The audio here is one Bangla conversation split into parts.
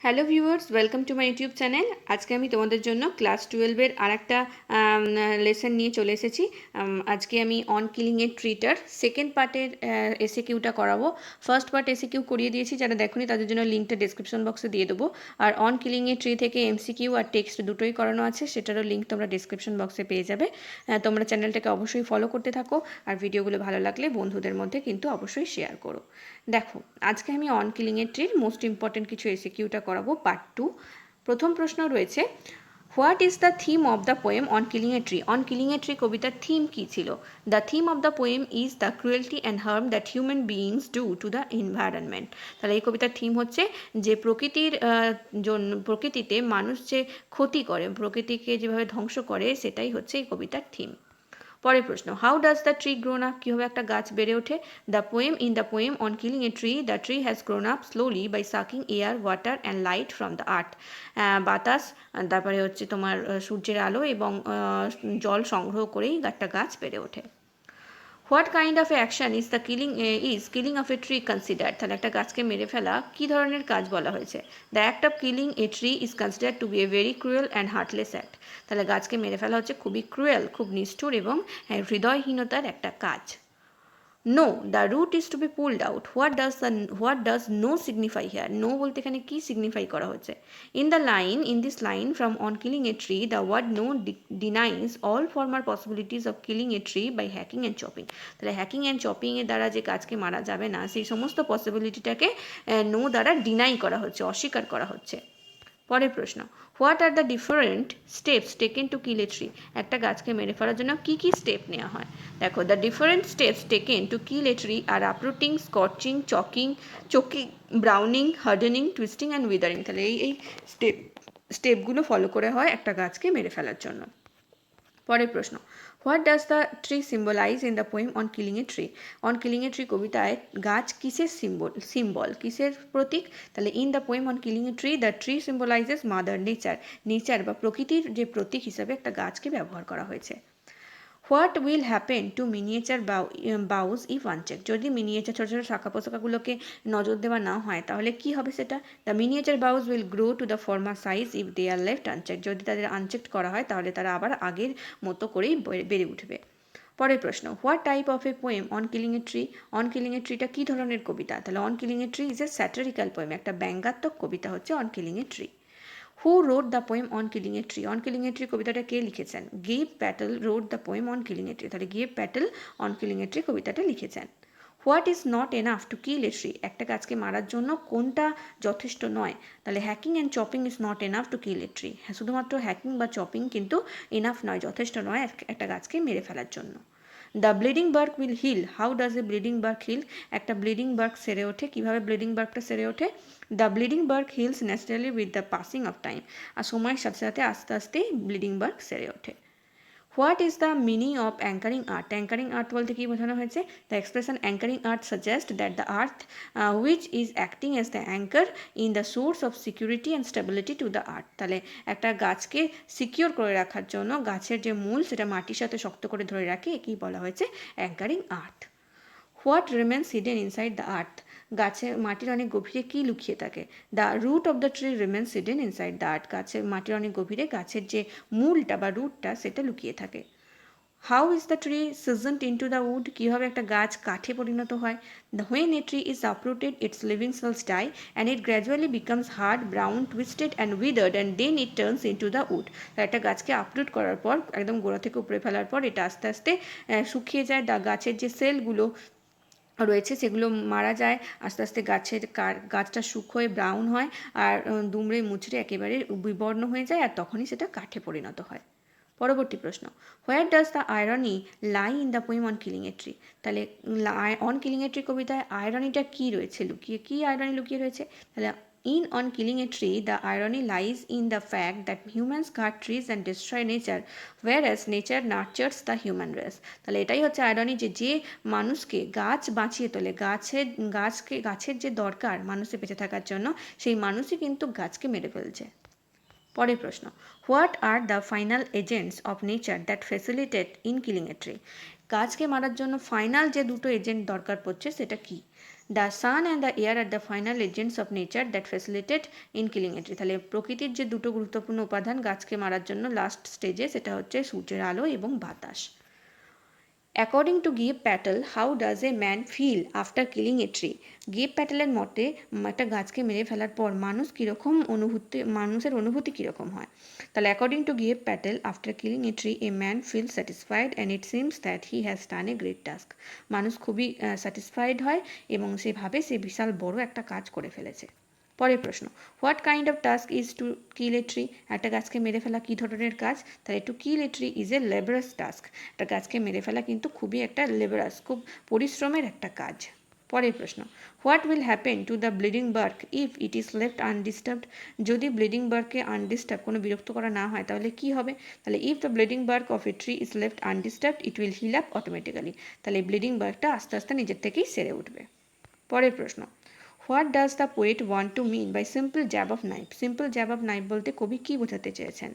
Hello viewers, welcome to my YouTube channel. আজকে আমি তোমাদের জন্য ক্লাস 12-এর আরেকটা লেসন নিয়ে চলে এসেছি। আজকে আমি অন কিলিংয়ের ট্রিটার সেকেন্ড পার্টের এসএকিউটা করাবো। ফার্স্ট পার্ট এসএকিউ করিয়ে দিয়েছি, যারা দেখোনি তাদের জন্য লিঙ্কটা ডেসক্রিপশন বক্সে দিয়ে দেবো। আর অন কিলিংয়ের ট্রি থেকে এমসিকিউ আর টেক্সট দুটোই করানো আছে, সেটারও লিঙ্ক তোমরা ডেসক্রিপশন বক্সে পেয়ে যাবে। তোমরা চ্যানেলটাকে অবশ্যই ফলো করতে থাকো, আর ভিডিওগুলো ভালো লাগলে বন্ধুদের মধ্যে কিন্তু অবশ্যই শেয়ার করো। দেখো, আজকে আমি অন কিলিংয়ের ট্রির মোস্ট ইম্পর্টেন্ট কিছু এসএকিউটা করাবো, পার্ট 2। প্রথম প্রশ্ন রয়েছে, what is the theme of the poem on killing a tree? On killing a tree কবিতার থিম কী ছিল? The theme of the poem is the cruelty and harm that human beings do to the environment. তাহলে এই কবিতার থিম হচ্ছে যে প্রকৃতিতে মানুষ যে ক্ষতি করে, প্রকৃতিকে যেভাবে ধ্বংস করে, সেটাই হচ্ছে এই কবিতার থিম। পরের প্রশ্ন, how does the tree grown up? কীভাবে একটা গাছ বেড়ে ওঠে? The poem on killing a tree, the tree has grown up slowly by sucking air, water and light from the earth. বাতাস, তারপরে হচ্ছে তোমার সূর্যের আলো এবং জল সংগ্রহ করেই একটা গাছ বেড়ে ওঠে। What kind of action killing of a tree considered? তাহলে একটা গাছকে মেরে ফেলা কী ধরনের কাজ বলা হয়েছে? The act of killing a tree is considered to be a very cruel and heartless act. তাহলে গাছকে মেরে ফেলা হচ্ছে খুবই ক্রুয়েল, খুব নিষ্ঠুর এবং হৃদয়হীনতার একটা কাজ। No, the root is to be pulled out. What does no signify here? No বলতে এখানে কী সিগনিফাই করা হচ্ছে? In this line from on killing a tree, the word no denies all former possibilities of killing a tree by hacking and chopping. তাহলে হ্যাকিং অ্যান্ড চপিংয়ের দ্বারা যে গাছকে মারা যাবে না, সেই সমস্ত পসিবিলিটিটাকে নো দ্বারা ডিনাই করা হচ্ছে, অস্বীকার করা হচ্ছে। পরের প্রশ্ন, what are the different steps taken to kill a tree? একটা গাছকে মেরে ফেলার জন্য কী কী স্টেপ নেওয়া হয়? দেখো, the different steps taken to kill a tree আর uprooting, scorching, choking, browning, hardening, twisting and withering. তাহলে এই স্টেপগুলো ফলো করে হয় একটা গাছকে মেরে ফেলার জন্য। পরের প্রশ্ন, what does the tree symbolize in the poem on killing a tree? On killing a tree কবিতায় গাছ কিসের সিম্বল, কিসের প্রতীক? তাহলে in the poem on killing a tree, the tree symbolizes mother nature বা প্রকৃতির যে প্রতীক হিসাবে একটা গাছকে ব্যবহার করা হয়েছে। What will happen two miniature বাউস if uncheck? যদি মিনিয়েচার ছোটো ছোটো শাখা পোশাকাগুলোকে নজর দেওয়া না হয়, তাহলে কি হবে সেটা? The miniature boughs will grow to the former size if they are left unchecked. যদি তাদের আনচেক করা হয়, তাহলে তারা আবার আগের মতো করেই বেড়ে উঠবে। পরের প্রশ্ন, what type of a poem on killing a tree? On killing a ট্রিটা কী ধরনের কবিতা? তাহলে on killing a tree is a satirical poem, একটা ব্যঙ্গাত্মক কবিতা হচ্ছে on killing a tree. Who wrote the poem on killing a tree? On killing a tree কবিতাটা কে লিখেছেন? Gieve Patel wrote the poem on killing a tree. তাহলে Gieve Patel on killing a tree কবিতাটা লিখেছেন। What is not enough to kill a tree? একটা গাছকে মারার জন্য কোনটা যথেষ্ট নয়? তাহলে hacking and chopping is not enough to kill a tree. হ্যাঁ, শুধুমাত্র হ্যাকিং বা চপিং কিন্তু এনাফ নয়, যথেষ্ট নয় একটা গাছকে মেরে ফেলার জন্য। The bleeding bark will heal. How does a bleeding bark heal? একটা ব্লিডিং বার্ক সেরে ওঠে, কীভাবে ব্লিডিং বার্কটা সেরে ওঠে? The bleeding bark heals naturally with the passing of time. আর সময়ের সাথে সাথে আস্তে আস্তেই ব্লিডিং বার্ক সেরে ওঠে। What is the meaning of anchoring earth? Anchoring earth বলতে কী বোঝানো হয়েছে? The expression anchoring earth suggest that the earth which is acting as the anchor in the source of security and stability to the earth. তাহলে একটা গাছকে সিকিউর করে রাখার জন্য গাছের যে মূল, সেটা মাটির সাথে শক্ত করে ধরে রাখে, একেই বলা হয়েছে anchoring earth. What remains hidden inside the earth? গাছের মাটির অনেক গভীরে কী লুকিয়ে থাকে? The root of the tree remains hidden inside the earth. গাছের মাটির অনেক গভীরে গাছের যে মূলটা বা রুটটা, সেটা লুকিয়ে থাকে। How is the tree seasoned into the wood? কীভাবে একটা গাছ কাঠে পরিণত হয়? The when a tree is uprooted, its living cells die and it gradually becomes hard, brown, twisted and withered and then it turns into the wood. একটা গাছকে আপরুট করার পর, একদম গোড়া থেকে উপরে ফেলার পর, এটা আস্তে আস্তে শুকিয়ে যায়। গাছের যে সেলগুলো রয়েছে সেগুলো মারা যায়, আস্তে আস্তে গাছটা শুকনো হয়ে ব্রাউন হয়, আর দুমড়ে মুচড়ে একেবারে বিবর্ণ হয়ে যায়, আর তখনই সেটা কাঠে পরিণত হয়। পরবর্তী প্রশ্ন, where does the irony lie in the poem on killing a tree? তাহলে অন কিলিং এ ট্রি কবিতায় আয়রনিটা কী রয়েছে লুকিয়ে, কী আয়রনি লুকিয়ে রয়েছে? তাহলে in On Killing a Tree, the irony lies in the fact that humans cut trees and destroy nature, whereas nature nurtures the human race. তাহলে এটাই হচ্ছে আয়রনি, যে মানুষকে গাছ বাঁচিয়ে তোলে, গাছের যে দরকার মানুষের বেঁচে থাকার জন্য, সেই মানুষই কিন্তু গাছকে মেরে ফেলছে। পরের প্রশ্ন, what are the final agents of nature that facilitate in killing a tree? গাছকে মারার জন্য ফাইনাল যে দুটো এজেন্ট দরকার পড়ছে, সেটা কি? The sun and the air are the final agents of nature that facilitate in killing a tree. তাহলে প্রকৃতির যে দুটো গুরুত্বপূর্ণ উপাদান গাছকে মারার জন্য লাস্ট স্টেজে, সেটা হচ্ছে সূর্যের আলো এবং বাতাস। According to Gieve Patel, how does a man feel after killing a tree? Gieve প্যাটেলের মতে একটা গাছকে মেরে ফেলার পর মানুষের অনুভূতি কীরকম হয়? তাহলে according to Gieve Patel, after killing a tree a man feel satisfied and it seems that he has done a great task. মানুষ খুবই স্যাটিসফাইড হয় এবং সে ভাবে সে বিশাল বড় একটা কাজ করে ফেলেছে। পরের প্রশ্ন, what kind of task is to kill a tree? একটা গাছকে মেরে ফেলা কী ধরনের কাজ? তাহলে to kill a tree is a laborious task. একটা গাছকে মেরে ফেলা কিন্তু খুবই একটা লেবারাস, খুব পরিশ্রমের একটা কাজ। পরের প্রশ্ন, what will happen to the bleeding bark if it is left undisturbed? যদি ব্লিডিং বার্ককে আনডিস্টার্ব, কোনো বিরক্ত করা না হয়, তাহলে কি হবে? তাহলে if the bleeding bark of a tree is left undisturbed it will heal up automatically. তাহলে ব্লিডিং বার্কটা আস্তে আস্তে নিজের থেকেই সেরে উঠবে। পরের প্রশ্ন, what does the poet want to mean by simple jab of knife? Simple jab of knife বলতে কবি কী বোঝাতে চেয়েছেন?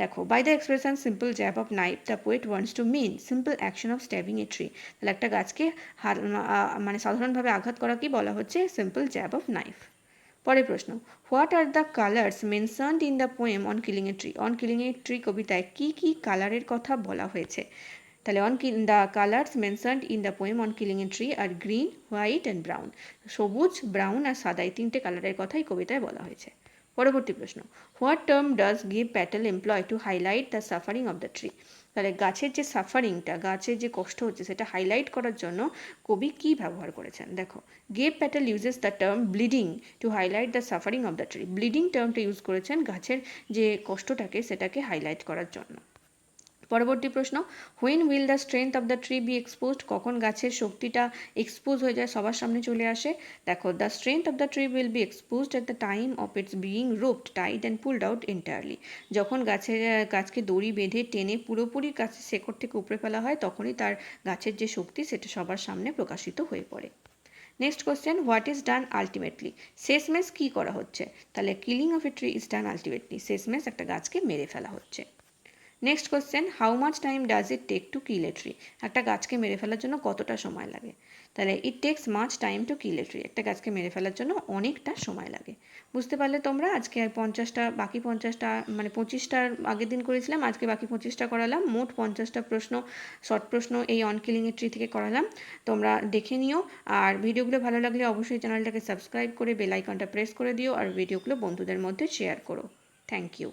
দেখো, by the expression simple jab of knife the poet wants to mean simple action of stabbing a tree. তাহলে একটা গাছকে মানে সাধারণভাবে আঘাত করাকেই বলা হচ্ছে সিম্পল জ্যাব অফ নাইফ। পরের প্রশ্ন, what are the colours mentioned in the poem on killing a tree? On killing a tree কবিতায় কী কী কালারের কথা বলা হয়েছে? তাহলে the colours mentioned in the poem on killing a tree are green, white and brown. সবুজ, ব্রাউন আর সাদা, এই তিনটে কালারের কথাই কবিতায় বলা হয়েছে। পরবর্তী প্রশ্ন, what term does Gieve Patel employ to highlight the suffering of the tree? তাহলে গাছের যে সাফারিংটা, গাছের যে কষ্ট হচ্ছে, সেটা হাইলাইট করার জন্য কবি কী ব্যবহার করেছেন? দেখো, Gieve Patel uses the term bleeding to highlight the suffering of the tree. Bleeding টার্মটা ইউজ করেছেন গাছের যে কষ্টটাকে, সেটাকে হাইলাইট করার জন্য। পরবর্তী প্রশ্ন, when will the strength of the tree be exposed? কখন গাছের শক্তিটা এক্সপোজ হয়ে যায়, সবার সামনে চলে আসে? দেখো, the strength of the tree will be exposed at the time of its being roped, tied and pulled out entirely. যখন গাছকে দড়ি বেঁধে টেনে পুরোপুরি গাছের শেকড় থেকে উপড়ে ফেলা হয়, তখনই তার গাছের যে শক্তি, সেটা সবার সামনে প্রকাশিত হয়ে পড়ে। Next question, what is done ultimately? শেষমেশ কী করা হচ্ছে? তাহলে killing of a tree is done ultimately. শেষমেশ একটা গাছকে মেরে ফেলা হচ্ছে। Next question, how much time does it take to kill a tree? একটা গাছকে মেরে ফেলার জন্য কতটা সময় লাগে? তাহলে it takes much time to kill a tree. একটা গাছকে মেরে ফেলার জন্য অনেকটা সময় লাগে। বুঝতে পারলে তোমরা? আজকে আর 50টা, বাকি 50টা মানে 25টার আগের দিন করেছিলাম, আজকে বাকি 25টা করালাম। মোট 50টা প্রশ্ন, শর্ট প্রশ্ন এই অন কিলিং এ ট্রি থেকে করালাম। তোমরা দেখে নিও, আর ভিডিওগুলো ভালো লাগলে অবশ্যই চ্যানেলটাকে সাবস্ক্রাইব করে বেল আইকনটা প্রেস করে দিও, আর ভিডিওগুলো বন্ধুদের মধ্যে শেয়ার করো। Thank you.